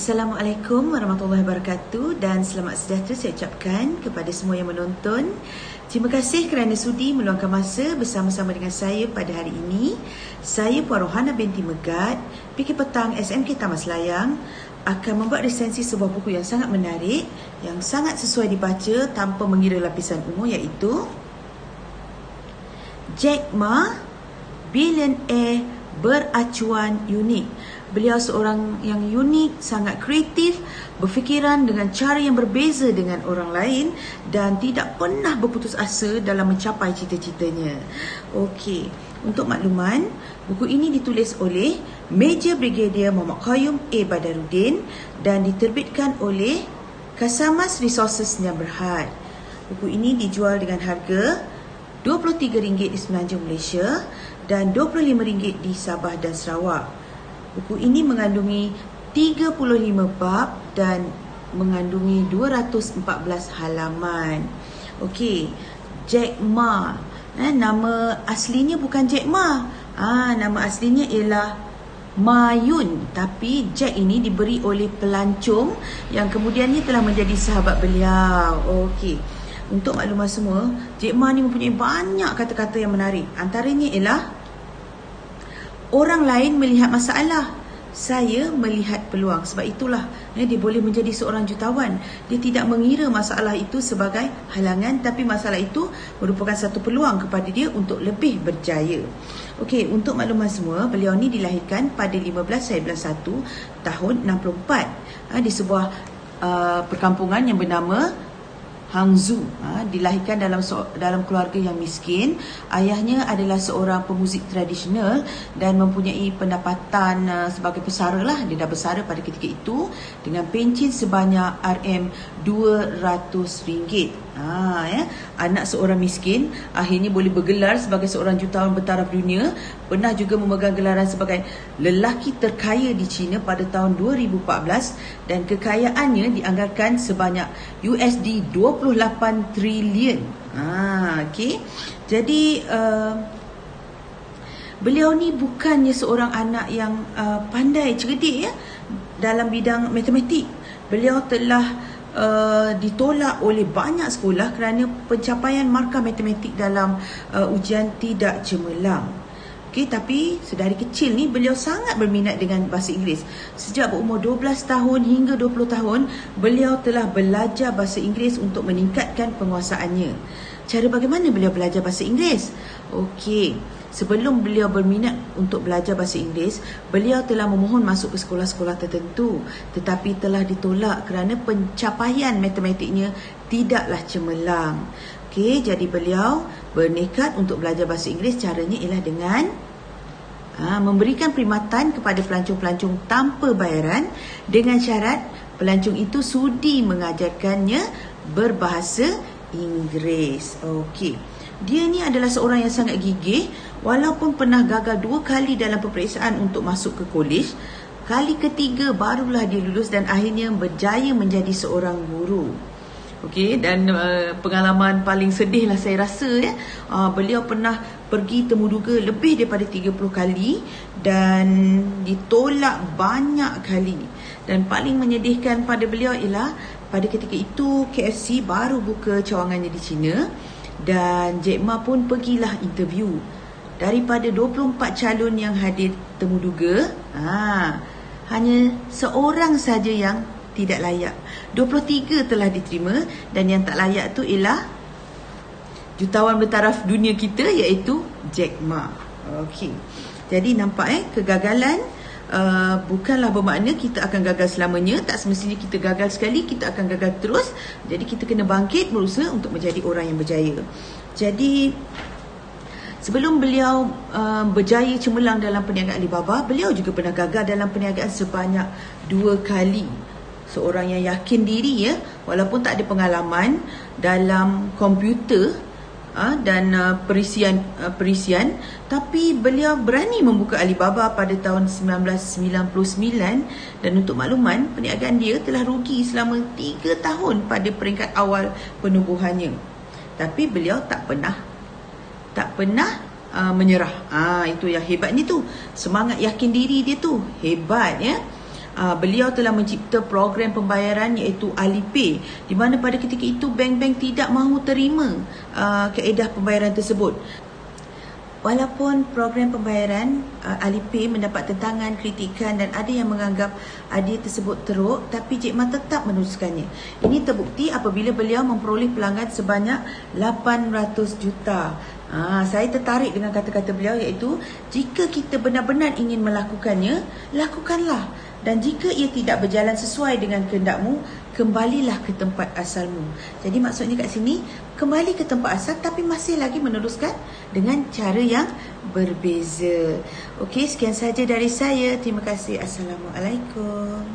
Assalamualaikum warahmatullahi wabarakatuh dan selamat sejahtera saya ucapkan kepada semua yang menonton. Terima kasih kerana sudi meluangkan masa bersama-sama dengan saya pada hari ini. Saya Puan Rohana binti Megat, PK Petang SMK Taman Selayang, akan membuat resensi sebuah buku yang sangat menarik, yang sangat sesuai dibaca tanpa mengira lapisan umur, iaitu Jack Ma, Billionaire Beracuan Unik. Beliau seorang yang unik, sangat kreatif, berfikiran dengan cara yang berbeza dengan orang lain dan tidak pernah berputus asa dalam mencapai cita-citanya. Okey, untuk makluman, buku ini ditulis oleh Major Brigadier Muhammad Qayyum A. Badaruddin dan diterbitkan oleh Kasamas Resources Sdn Bhd. Buku ini dijual dengan harga RM23 di Semenanjung Malaysia dan RM25 di Sabah dan Sarawak. Buku ini mengandungi 35 bab dan mengandungi 214 halaman. Okey, Jack Ma. Nama aslinya bukan Jack Ma. Nama aslinya ialah Ma Yun. Tapi Jack ini diberi oleh pelancong yang kemudiannya telah menjadi sahabat beliau. Okey. Untuk maklumat semua, Jack Ma ni mempunyai banyak kata-kata yang menarik. Antaranya ialah orang lain melihat masalah, saya melihat peluang. Sebab itulah dia boleh menjadi seorang jutawan. Dia tidak mengira masalah itu sebagai halangan, tapi masalah itu merupakan satu peluang kepada dia untuk lebih berjaya. Okey, untuk makluman semua, beliau ni dilahirkan pada 15/1 tahun 64 di sebuah perkampungan yang bernama Hangzhou. Dilahirkan dalam keluarga yang miskin. Ayahnya adalah seorang pemuzik tradisional dan mempunyai pendapatan sebagai pesara lah. Dia dah bersara pada ketika itu dengan pencen sebanyak RM200. Anak seorang miskin akhirnya boleh bergelar sebagai seorang jutawan bertaraf dunia. Pernah juga memegang gelaran sebagai lelaki terkaya di China pada tahun 2014 dan kekayaannya dianggarkan sebanyak USD 28 trilion. Okey. Jadi beliau ni bukannya seorang anak yang pandai, cerdik dalam bidang matematik. Beliau telah ditolak oleh banyak sekolah kerana pencapaian markah matematik dalam ujian tidak cemerlang. Okey, tapi sedari kecil ni beliau sangat berminat dengan bahasa Inggeris. Sejak berumur 12 tahun hingga 20 tahun, beliau telah belajar bahasa Inggeris untuk meningkatkan penguasaannya. Cara bagaimana beliau belajar bahasa Inggeris? Okey, sebelum beliau berminat untuk belajar bahasa Inggeris, beliau telah memohon masuk ke sekolah-sekolah tertentu, tetapi telah ditolak kerana pencapaian matematiknya tidaklah cemerlang. Okey, jadi beliau bernekat untuk belajar bahasa Inggeris. Caranya ialah dengan memberikan perkhidmatan kepada pelancong-pelancong tanpa bayaran dengan syarat pelancong itu sudi mengajarkannya berbahasa Inggeris. Okey. Dia ni adalah seorang yang sangat gigih. Walaupun pernah gagal 2 kali dalam peperiksaan untuk masuk ke kolej, kali ketiga barulah dia lulus dan akhirnya berjaya menjadi seorang guru. Okey, dan pengalaman paling sedih lah saya rasa beliau pernah pergi temuduga lebih daripada 30 kali dan ditolak banyak kali. Dan paling menyedihkan pada beliau ialah pada ketika itu KFC baru buka cawangannya di China dan Jack Ma pun pergilah interview. Daripada 24 calon yang hadir temuduga, hanya seorang saja yang tidak layak. 23 telah diterima dan yang tak layak tu ialah jutawan bertaraf dunia kita, iaitu Jack Ma. Okey. Jadi nampak kegagalan bukanlah bermakna kita akan gagal selamanya. Tak semestinya kita gagal sekali kita akan gagal terus. Jadi kita kena bangkit, berusaha untuk menjadi orang yang berjaya. Jadi sebelum beliau berjaya cemerlang dalam perniagaan Alibaba, beliau juga pernah gagal dalam perniagaan sebanyak 2 kali. Seorang yang yakin diri walaupun tak ada pengalaman dalam komputer dan perisian, tapi beliau berani membuka Alibaba pada tahun 1999 dan untuk makluman, perniagaan dia telah rugi selama 3 tahun pada peringkat awal penubuhannya. Tapi beliau tak pernah menyerah. Itu yang hebatnya tu. Semangat yakin diri dia tu hebat beliau telah mencipta program pembayaran iaitu Alipay, di mana pada ketika itu bank-bank tidak mahu terima kaedah pembayaran tersebut. Walaupun program pembayaran Alipay mendapat tentangan, kritikan dan ada yang menganggap idea tersebut teruk, tapi Cik Ma tetap meneruskannya. Ini terbukti apabila beliau memperoleh pelanggan sebanyak 800 juta. Saya tertarik dengan kata-kata beliau iaitu, jika kita benar-benar ingin melakukannya, lakukanlah. Dan jika ia tidak berjalan sesuai dengan kehendakmu, kembalilah ke tempat asalmu. Jadi maksudnya kat sini, kembali ke tempat asal tapi masih lagi meneruskan dengan cara yang berbeza. Okey, sekian saja dari saya. Terima kasih. Assalamualaikum.